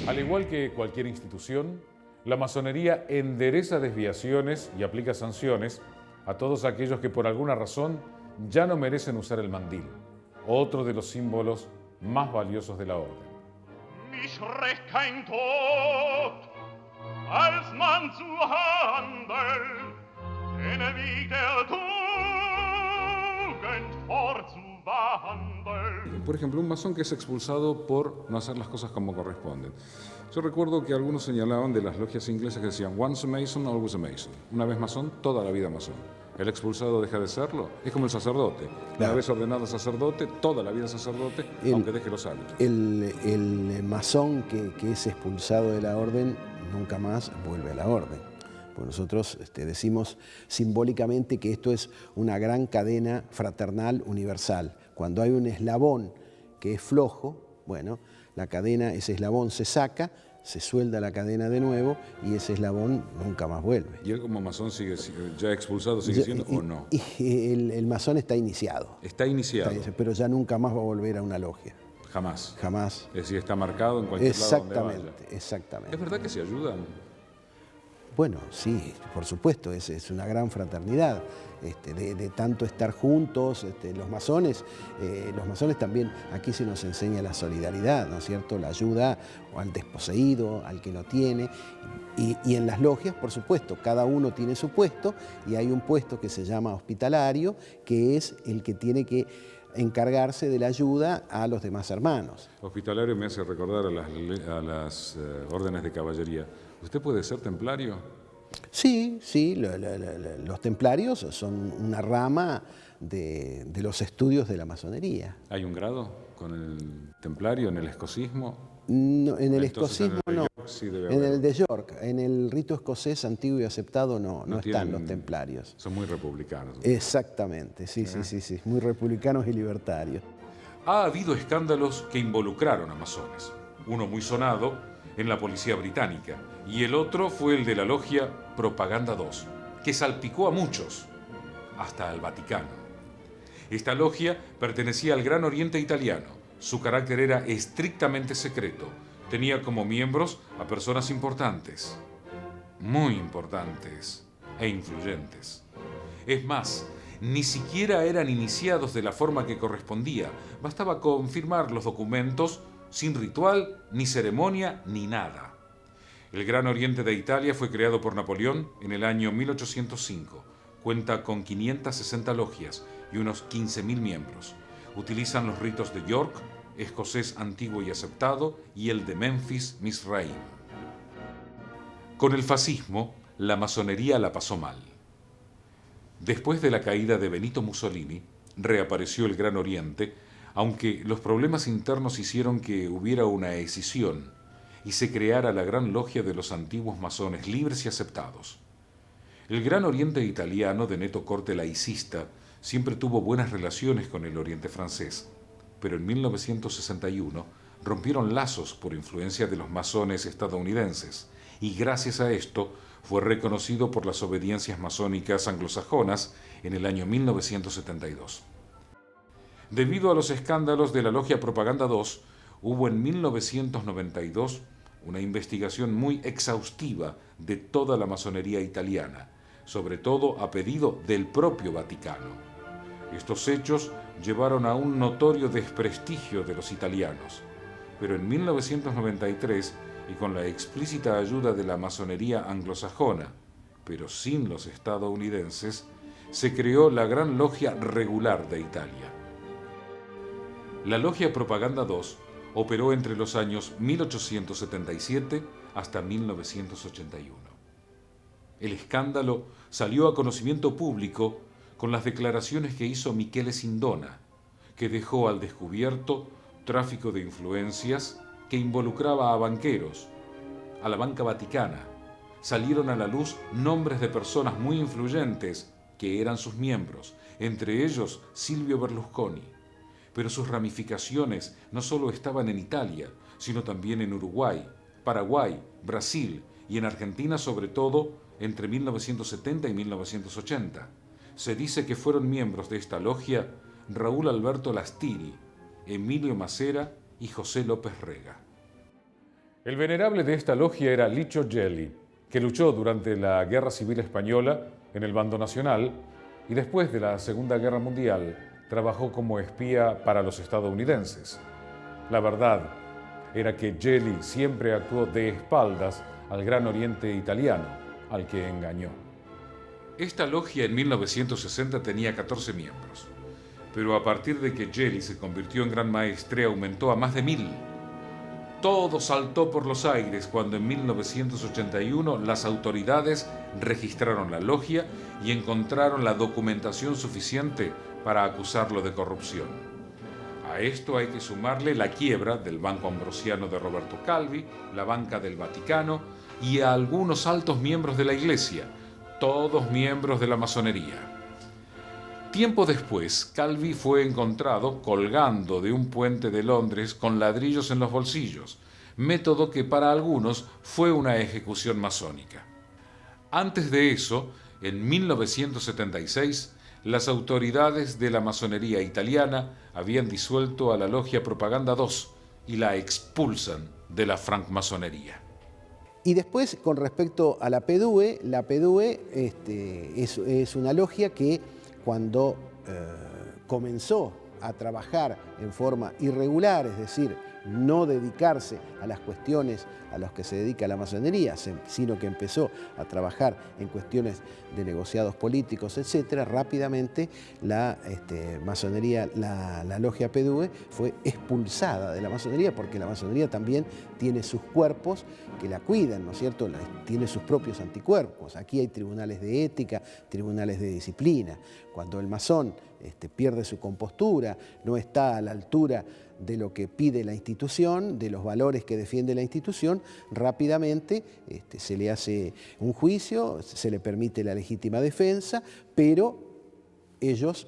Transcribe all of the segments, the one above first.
Al igual que cualquier institución, la masonería endereza desviaciones y aplica sanciones a todos aquellos que por alguna razón ya no merecen usar el mandil, otro de los símbolos más valiosos de la orden. Mich recht kein Tod, als man zu handeln, den Weg der Tugend fortzuwandeln. Por ejemplo, un masón que es expulsado por no hacer las cosas como corresponden. Yo recuerdo que algunos señalaban de las logias inglesas que decían once a mason, always a mason. Una vez masón, toda la vida masón. El expulsado deja de serlo. Es como el sacerdote. Claro. Una vez ordenado sacerdote, toda la vida sacerdote, aunque deje los hábitos. El masón que es expulsado de la orden nunca más vuelve a la orden. Pues nosotros decimos simbólicamente que esto es una gran cadena fraternal universal. Cuando hay un eslabón que es flojo, bueno, la cadena, ese eslabón se saca, se suelda la cadena de nuevo y ese eslabón nunca más vuelve. ¿Y él como masón sigue ya expulsado, sigue siendo o no? El masón está iniciado. Está iniciado. Pero ya nunca más va a volver a una logia. Jamás. Jamás. Es decir, está marcado en cualquier lado donde vaya. Exactamente. ¿Es verdad que se ayudan? Bueno, sí, por supuesto, es una gran fraternidad, de tanto estar juntos, los masones también, aquí se nos enseña la solidaridad, ¿no es cierto?, la ayuda al desposeído, al que no tiene, y en las logias, por supuesto, cada uno tiene su puesto, y hay un puesto que se llama hospitalario, que es el que tiene que encargarse de la ayuda a los demás hermanos. Hospitalario me hace recordar a las órdenes de caballería. ¿Usted puede ser templario? Sí, los templarios son una rama de los estudios de la masonería. ¿Hay un grado con el templario en el escocismo? No, en el escocismo no. Sí, en el de York, en el rito escocés antiguo y aceptado no están los templarios. Son muy republicanos. Exactamente, sí, muy republicanos y libertarios. Ha habido escándalos que involucraron a masones. Uno muy sonado en la policía británica, y el otro fue el de la logia Propaganda 2, que salpicó a muchos, hasta al Vaticano. Esta logia pertenecía al Gran Oriente italiano. Su carácter era estrictamente secreto. Tenía como miembros a personas importantes, muy importantes e influyentes. Es más, ni siquiera eran iniciados de la forma que correspondía. Bastaba confirmar los documentos sin ritual, ni ceremonia, ni nada. El Gran Oriente de Italia fue creado por Napoleón en el año 1805. Cuenta con 560 logias y unos 15.000 miembros. Utilizan los ritos de York, escocés antiguo y aceptado, y el de Memphis, Misraim. Con el fascismo, la masonería la pasó mal. Después de la caída de Benito Mussolini, reapareció el Gran Oriente, aunque los problemas internos hicieron que hubiera una escisión y se creara la Gran Logia de los antiguos masones libres y aceptados. El Gran Oriente italiano, de neto corte laicista, siempre tuvo buenas relaciones con el Oriente francés, pero en 1961 rompieron lazos por influencia de los masones estadounidenses, y gracias a esto fue reconocido por las obediencias masónicas anglosajonas en el año 1972. Debido a los escándalos de la logia Propaganda 2, hubo en 1992 una investigación muy exhaustiva de toda la masonería italiana, sobre todo a pedido del propio Vaticano. Estos hechos llevaron a un notorio desprestigio de los italianos, pero en 1993, y con la explícita ayuda de la masonería anglosajona, pero sin los estadounidenses, se creó la Gran Logia Regular de Italia. La Logia Propaganda 2 operó entre los años 1877 hasta 1981. El escándalo salió a conocimiento público con las declaraciones que hizo Michele Sindona, que dejó al descubierto tráfico de influencias que involucraba a banqueros, a la banca vaticana. Salieron a la luz nombres de personas muy influyentes que eran sus miembros, entre ellos Silvio Berlusconi. Pero sus ramificaciones no solo estaban en Italia, sino también en Uruguay, Paraguay, Brasil y en Argentina, sobre todo entre 1970 y 1980. Se dice que fueron miembros de esta logia Raúl Alberto Lastiri, Emilio Macera y José López Rega. El venerable de esta logia era Licio Gelli, que luchó durante la Guerra Civil Española en el bando nacional y después de la Segunda Guerra Mundial trabajó como espía para los estadounidenses. La verdad era que Gelli siempre actuó de espaldas al Gran Oriente italiano, al que engañó. Esta logia en 1960 tenía 14 miembros, pero a partir de que Gelli se convirtió en gran maestre aumentó a más de 1000. Todo saltó por los aires cuando en 1981 las autoridades registraron la logia y encontraron la documentación suficiente para acusarlo de corrupción. A esto hay que sumarle la quiebra del Banco Ambrosiano de Roberto Calvi, la Banca del Vaticano y a algunos altos miembros de la Iglesia, todos miembros de la masonería. Tiempo después, Calvi fue encontrado colgando de un puente de Londres con ladrillos en los bolsillos, método que para algunos fue una ejecución masónica. Antes de eso, en 1976, las autoridades de la masonería italiana habían disuelto a la logia Propaganda 2 y la expulsan de la francmasonería. Y después, con respecto a la PDUE es una logia que cuando comenzó a trabajar en forma irregular, es decir, no dedicarse a las cuestiones a las que se dedica la masonería, sino que empezó a trabajar en cuestiones de negociados políticos, etc., rápidamente la masonería, la logia PDUE fue expulsada de la masonería, porque la masonería también tiene sus cuerpos que la cuidan, ¿no es cierto? Tiene sus propios anticuerpos. Aquí hay tribunales de ética, tribunales de disciplina. Cuando el masón pierde su compostura, no está a la altura de lo que pide la institución, de los valores que defiende la institución, rápidamente se le hace un juicio, se le permite la legítima defensa, pero ellos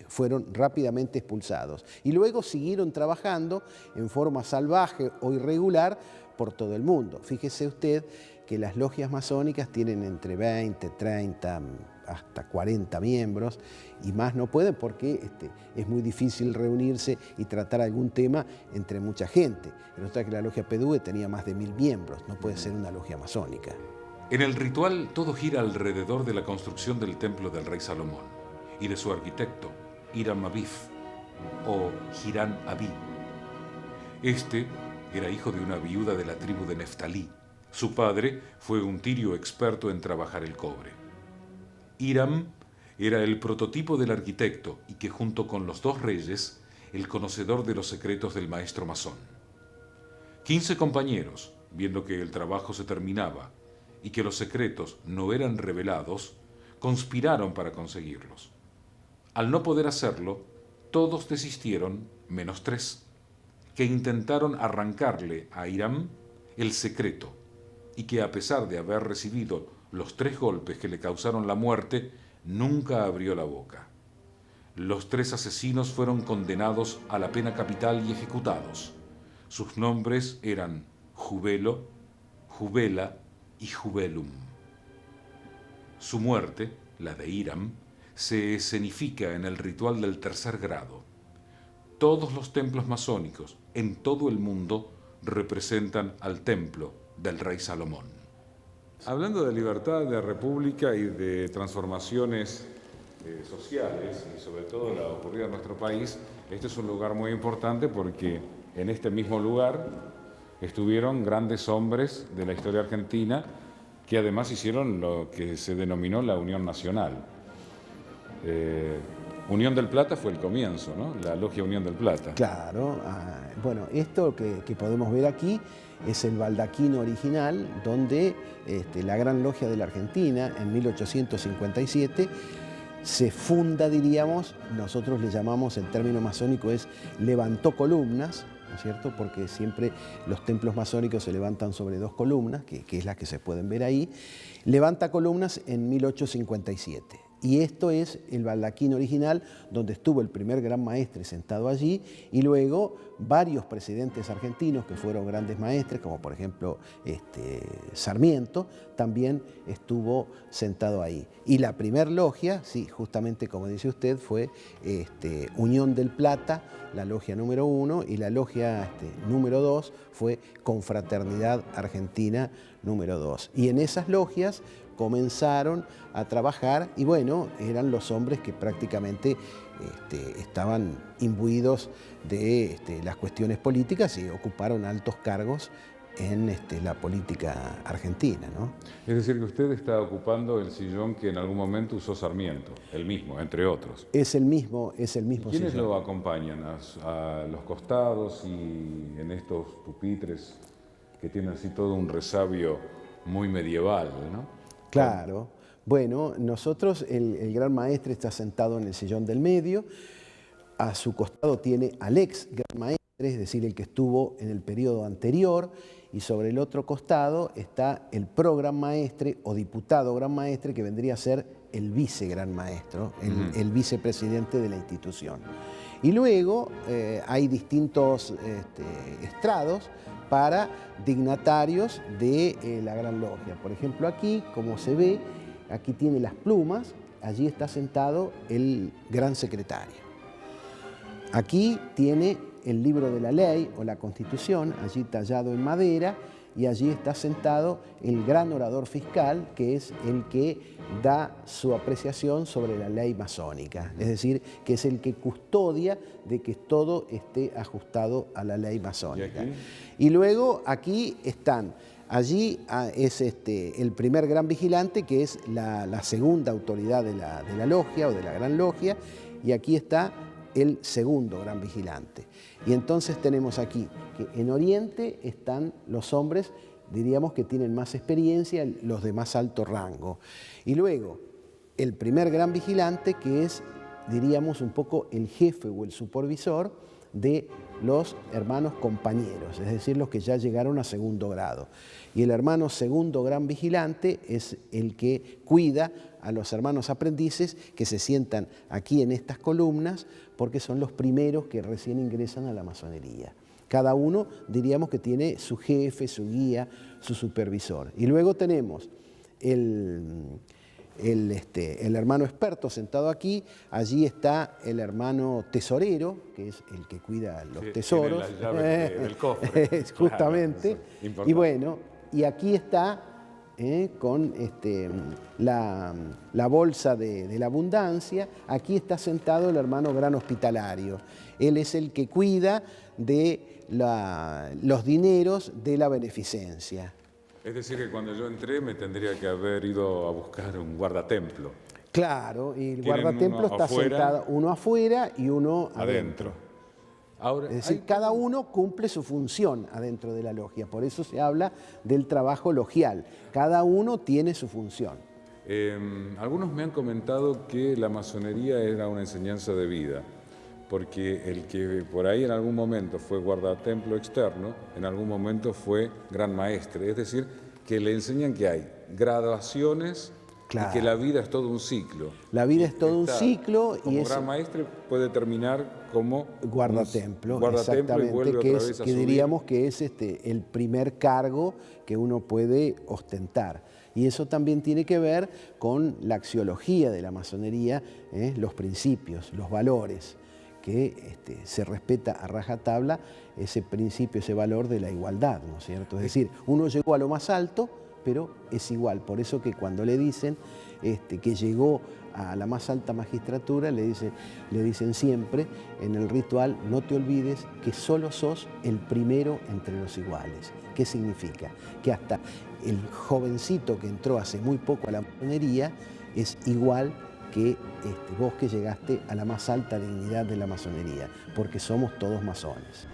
fueron rápidamente expulsados. Y luego siguieron trabajando en forma salvaje o irregular por todo el mundo. Fíjese usted que las logias masónicas tienen entre 20, 30, hasta 40 miembros y más no pueden porque es muy difícil reunirse y tratar algún tema entre mucha gente. Resulta que la logia PDUE tenía más de 1000 miembros, no puede ser una logia masónica. En el ritual todo gira alrededor de la construcción del templo del rey Salomón y de su arquitecto, Hiram Abif o Hiram Abi. Este era hijo de una viuda de la tribu de Neftalí. Su padre fue un tirio experto en trabajar el cobre. Hiram era el prototipo del arquitecto y que junto con los dos reyes, el conocedor de los secretos del maestro masón. 15 compañeros, viendo que el trabajo se terminaba y que los secretos no eran revelados, conspiraron para conseguirlos. Al no poder hacerlo, todos desistieron menos 3, que intentaron arrancarle a Hiram el secreto y que a pesar de haber recibido los 3 golpes que le causaron la muerte, nunca abrió la boca. Los 3 asesinos fueron condenados a la pena capital y ejecutados. Sus nombres eran Jubelo, Jubela y Jubelum. Su muerte, la de Hiram, se escenifica en el ritual del 3er grado. Todos los templos masónicos en todo el mundo representan al templo del rey Salomón. Hablando de libertad, de república y de transformaciones sociales, y sobre todo la ocurrida en nuestro país, este es un lugar muy importante porque en este mismo lugar estuvieron grandes hombres de la historia argentina que además hicieron lo que se denominó la Unión Nacional. Unión del Plata fue el comienzo, ¿no? La Logia Unión del Plata. Claro, bueno, esto que podemos ver aquí es el baldaquino original donde la Gran Logia de la Argentina en 1857 se funda, diríamos, nosotros le llamamos, el término masónico es levantó columnas, ¿no es cierto? Porque siempre los templos masónicos se levantan sobre 2 columnas, que es la que se pueden ver ahí. Levanta columnas en 1857. Y esto es el baldaquín original, donde estuvo el primer gran maestre sentado allí, y luego varios presidentes argentinos que fueron grandes maestres, como por ejemplo Sarmiento, también estuvo sentado ahí. Y la primer logia, sí, justamente como dice usted, fue Unión del Plata, la logia número 1, y la logia número 2 fue Confraternidad Argentina número 2. Y en esas logias comenzaron a trabajar y bueno, eran los hombres que prácticamente estaban imbuidos de las cuestiones políticas y ocuparon altos cargos en la política argentina, ¿no? Es decir, que usted está ocupando el sillón que en algún momento usó Sarmiento, el mismo, entre otros. Es el mismo ¿Quiénes sillón. lo acompañan a los costados y en estos pupitres que tienen así todo un resabio muy medieval, ¿no? Claro. Bueno, nosotros, el gran maestre está sentado en el sillón del medio, a su costado tiene al ex gran maestre, es decir, el que estuvo en el periodo anterior, y sobre el otro costado está el pro gran maestre o diputado gran maestre, que vendría a ser el vice gran maestro, el vicepresidente de la institución. Y luego hay distintos estrados para dignatarios de la Gran Logia. Por ejemplo, aquí, como se ve, aquí tiene las plumas, allí está sentado el gran secretario. Aquí tiene el libro de la ley o la Constitución, allí tallado en madera, y allí está sentado el gran orador fiscal, que es el que da su apreciación sobre la ley masónica, es decir, que es el que custodia de que todo esté ajustado a la ley masónica. Y luego aquí están, allí es el primer gran vigilante, que es la segunda autoridad de la logia o de la gran logia, y aquí está el segundo gran vigilante. Y entonces tenemos aquí que en Oriente están los hombres, diríamos que tienen más experiencia, los de más alto rango. Y luego el primer gran vigilante, que es, diríamos, un poco el jefe o el supervisor de los hermanos compañeros, es decir, los que ya llegaron a segundo grado. Y el hermano segundo gran vigilante es el que cuida a los hermanos aprendices que se sientan aquí en estas columnas, porque son los primeros que recién ingresan a la masonería. Cada uno, diríamos, que tiene su jefe, su guía, su supervisor. Y luego tenemos el hermano experto sentado aquí, allí está el hermano tesorero, que es el que cuida los tesoros. Tiene la llave del cofre. Justamente. Claro, y bueno, y aquí está con la bolsa de la abundancia. Aquí está sentado el hermano gran hospitalario. Él es el que cuida de los dineros de la beneficencia. Es decir, que cuando yo entré me tendría que haber ido a buscar un guardatemplo. Claro, y el guardatemplo está sentado uno afuera y uno adentro. Ahora, es decir, cada uno cumple su función adentro de la logia, por eso se habla del trabajo logial. Cada uno tiene su función. Algunos me han comentado que la masonería era una enseñanza de vida, porque el que por ahí en algún momento fue guardatemplo externo, en algún momento fue gran maestre, es decir, que le enseñan que hay graduaciones. Claro. Y que la vida es todo un ciclo. La vida es todo un ciclo. Como gran maestre puede terminar como guardatemplo, exactamente, que diríamos que es el primer cargo que uno puede ostentar. Y eso también tiene que ver con la axiología de la masonería, los principios, los valores, que se respeta a rajatabla ese principio, ese valor de la igualdad, ¿no es cierto? Es decir, uno llegó a lo más alto, pero es igual. Por eso que cuando le dicen que llegó a la más alta magistratura, le dicen siempre en el ritual: no te olvides que solo sos el primero entre los iguales. ¿Qué significa? Que hasta el jovencito que entró hace muy poco a la masonería es igual que vos que llegaste a la más alta dignidad de la masonería, porque somos todos masones.